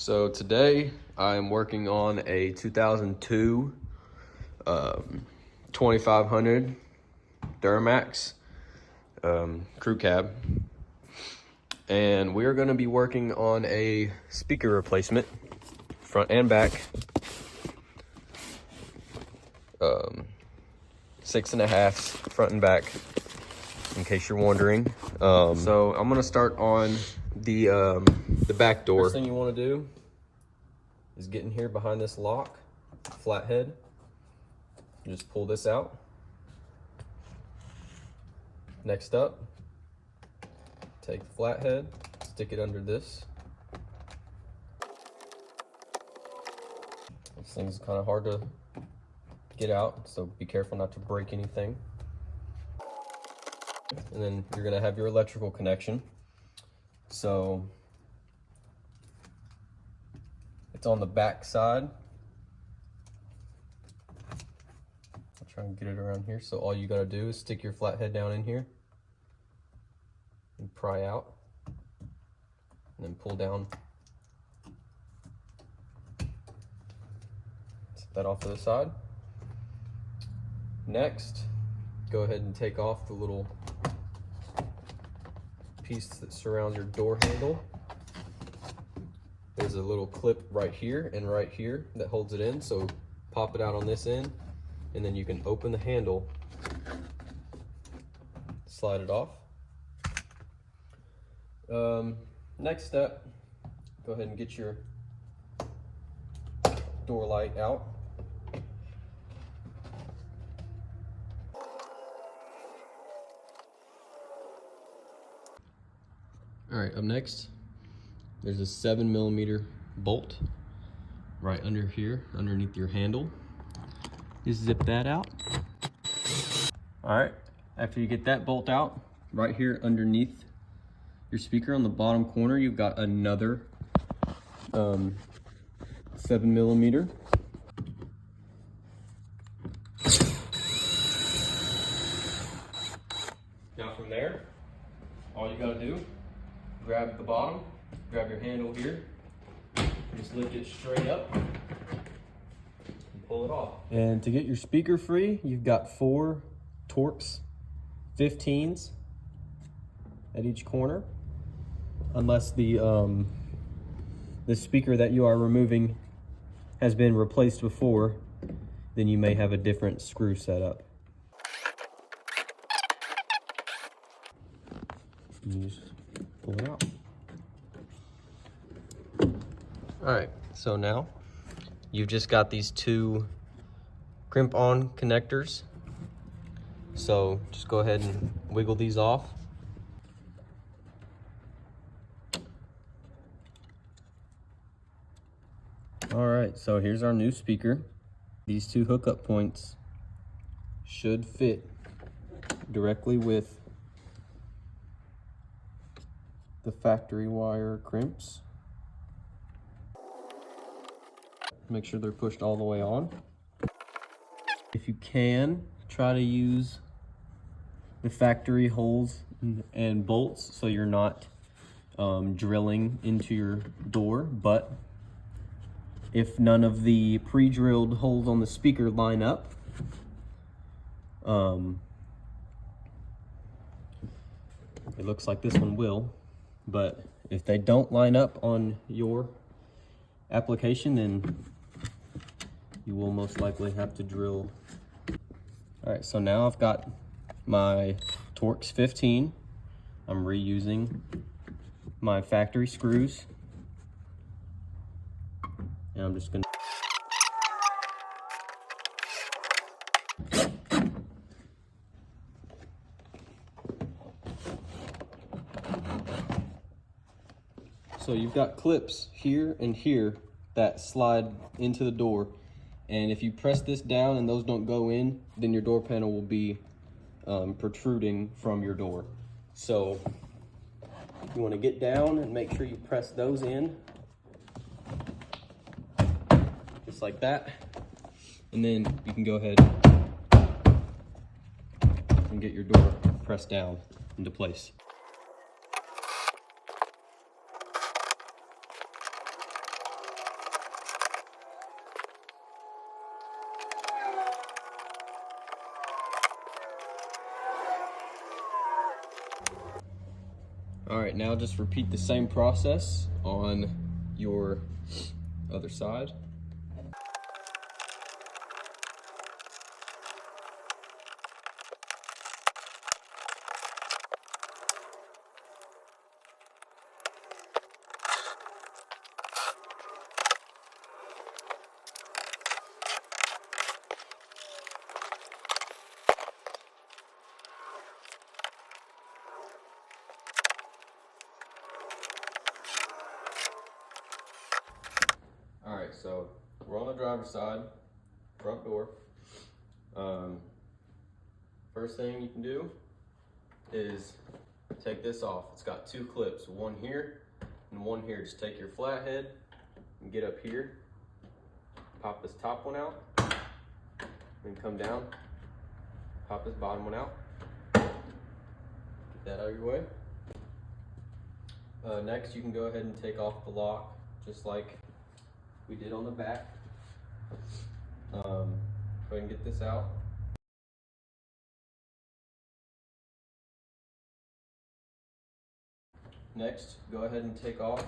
So today I'm working on a 2002 2500 Duramax crew cab, and we're going to be working on a speaker replacement, front and back, 6.5 front and back, in case you're wondering. So I'm going to start on the back door. First thing you want to do is get in here behind this lock, flathead. You just pull this out. Next up, take the flathead, stick it under this. This thing's kind of hard to get out, so be careful not to break anything. And then you're gonna have your electrical connection. So it's on the back side. I'll try and get it around here. So all you gotta do is stick your flathead down in here and pry out, and then pull down. Set that off to the side. Next, go ahead and take off the little piece that surrounds your door handle. There's a little clip right here and right here that holds it in, so pop it out on this end, and then you can open the handle, slide it off. Next step, go ahead and get your door light out. All right, up next, there's a 7mm bolt right under here, underneath your handle. Just zip that out. All right, after you get that bolt out, right here underneath your speaker on the bottom corner, you've got another 7mm. Now from there, all you gotta do, grab the bottom, grab your handle here, just lift it straight up and pull it off. And to get your speaker free, you've got 4 Torx 15s at each corner, unless the speaker that you are removing has been replaced before, then you may have a different screw setup. You just pull it out. All right, so now you've just got these 2 crimp on connectors. So just go ahead and wiggle these off. All right, so here's our new speaker. These 2 hookup points should fit directly with the factory wire crimps. Make sure they're pushed all the way on. If you can, try to use the factory holes and bolts so you're not drilling into your door, but if none of the pre-drilled holes on the speaker line up, it looks like this one will, but if they don't line up on your application, then you will most likely have to drill. All right, so now I've got my Torx 15. I'm reusing my factory screws, and I'm just gonna so you've got clips here and here that slide into the door, and if you press this down and those don't go in, then your door panel will be protruding from your door. So you want to get down and make sure you press those in, just like that, and then you can go ahead and get your door pressed down into place. All right, now just repeat the same process on your other side. All right, so we're on the driver's side, front door. First thing you can do is take this off. It's got two clips, one here and one here. Just take your flathead and get up here, pop this top one out, then come down, pop this bottom one out. Get that out of your way. Next, you can go ahead and take off the lock, just like we did on the back. Go ahead and get this out. Next, go ahead and take off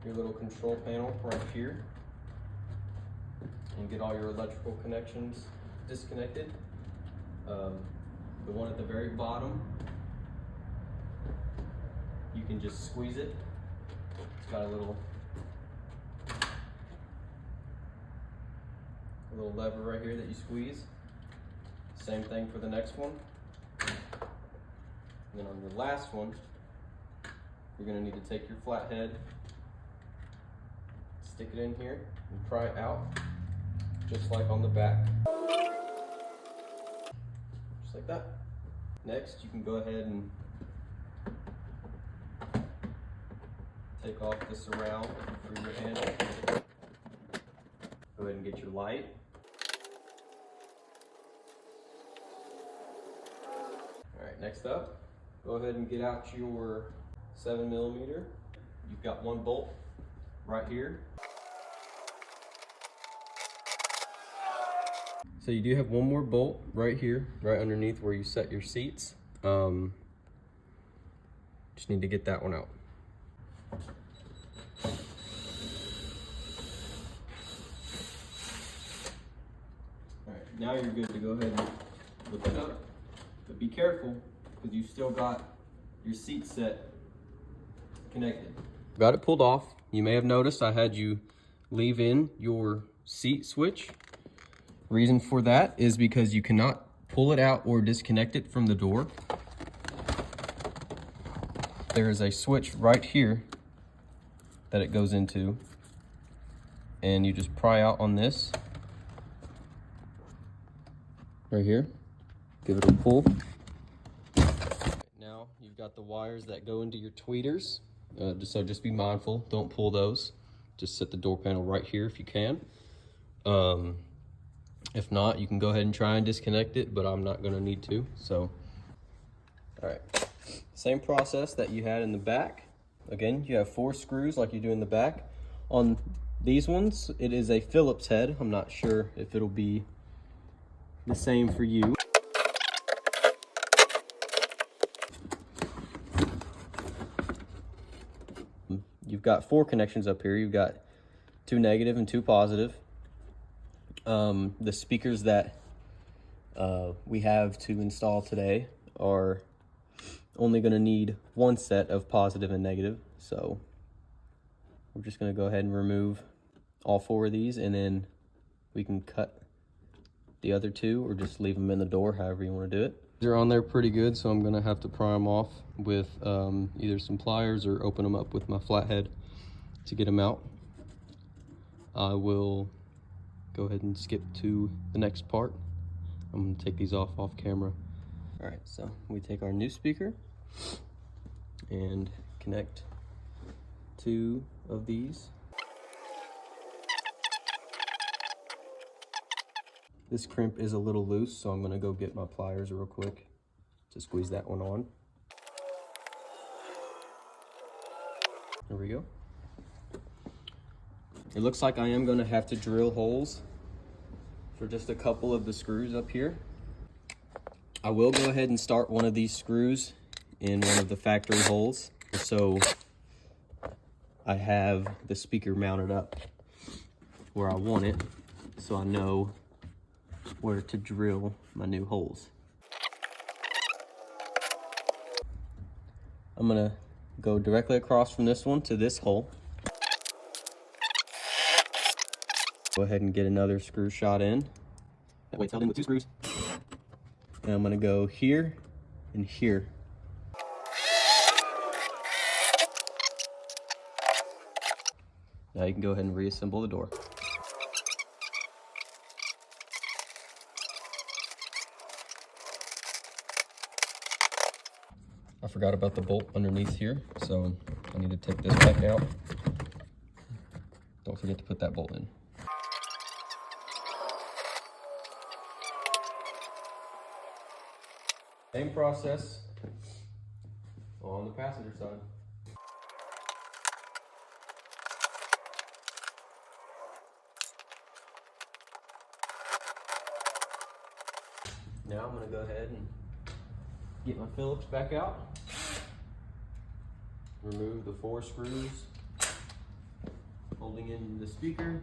your little control panel right here and get all your electrical connections disconnected. The one at the very bottom, you can just squeeze it. It's got a little lever right here that you squeeze. Same thing for the next one. And then on your last one, you're gonna need to take your flathead, stick it in here, and pry it out, just like on the back. Just like that. Next, you can go ahead and take off the surround for your handle. Go ahead and get your light. All right, next up, go ahead and get out your 7mm. You've got one bolt right here. So you do have one more bolt right here, right underneath where you set your seats. Just need to get that one out. All right, now you're good to go ahead and look it up. But be careful, because you still got your seat set connected. Got it pulled off. You may have noticed I had you leave in your seat switch. Reason for that is because you cannot pull it out or disconnect it from the door. There is a switch right here that it goes into, and you just pry out on this right here. Give it a pull. Now you've got the wires that go into your tweeters. So just be mindful, don't pull those. Just set the door panel right here if you can. If not, you can go ahead and try and disconnect it, but I'm not gonna need to, so. All right, same process that you had in the back. Again, you have 4 screws like you do in the back. On these ones, it is a Phillips head. I'm not sure if it'll be the same for you. You've got 4 connections up here. You've got 2 negative and 2 positive. The speakers that we have to install today are only going to need 1 set of positive and negative. So we're just going to go ahead and remove all 4 of these, and then we can cut the other 2 or just leave them in the door, however you want to do it. They're on there pretty good, so I'm going to have to pry them off with either some pliers or open them up with my flathead to get them out. I will go ahead and skip to the next part. I'm going to take these off camera. All right, so we take our new speaker and connect 2 of these. This crimp is a little loose, so I'm going to go get my pliers real quick to squeeze that one on. There we go. It looks like I am going to have to drill holes for just a couple of the screws up here. I will go ahead and start one of these screws in one of the factory holes So I have the speaker mounted up where I want it, so I know where to drill my new holes. I'm gonna go directly across from this one to this hole. Go ahead and get another screw shot in. That way it's held in with 2 screws. And I'm gonna go here and here. Now you can go ahead and reassemble the door. I forgot about the bolt underneath here, so I need to take this back out. Don't forget to put that bolt in. Same process on the passenger side. Now I'm going to go ahead and get my Phillips back out. Remove the 4 screws holding in the speaker.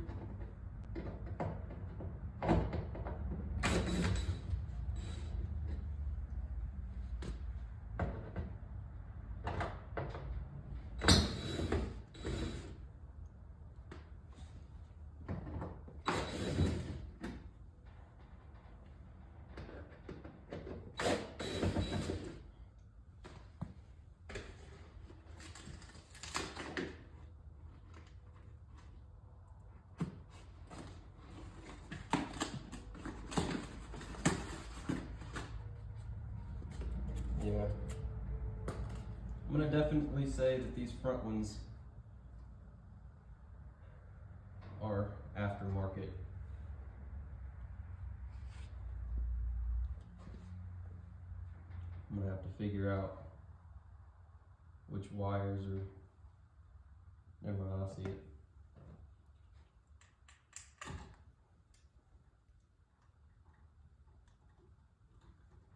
Yeah. I'm gonna definitely say that these front ones are aftermarket. I'm gonna have to figure out which wires are, never mind, I'll see it.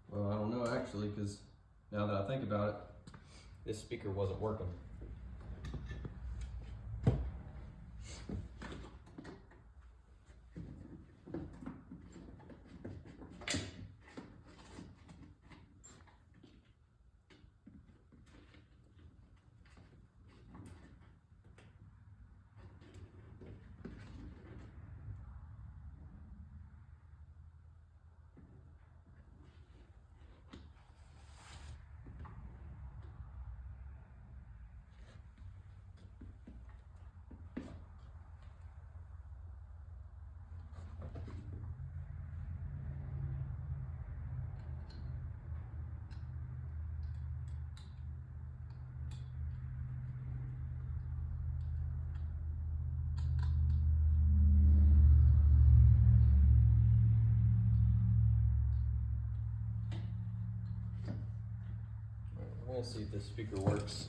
Well, I don't know actually, because now that I think about it, this speaker wasn't working. We're gonna see if this speaker works.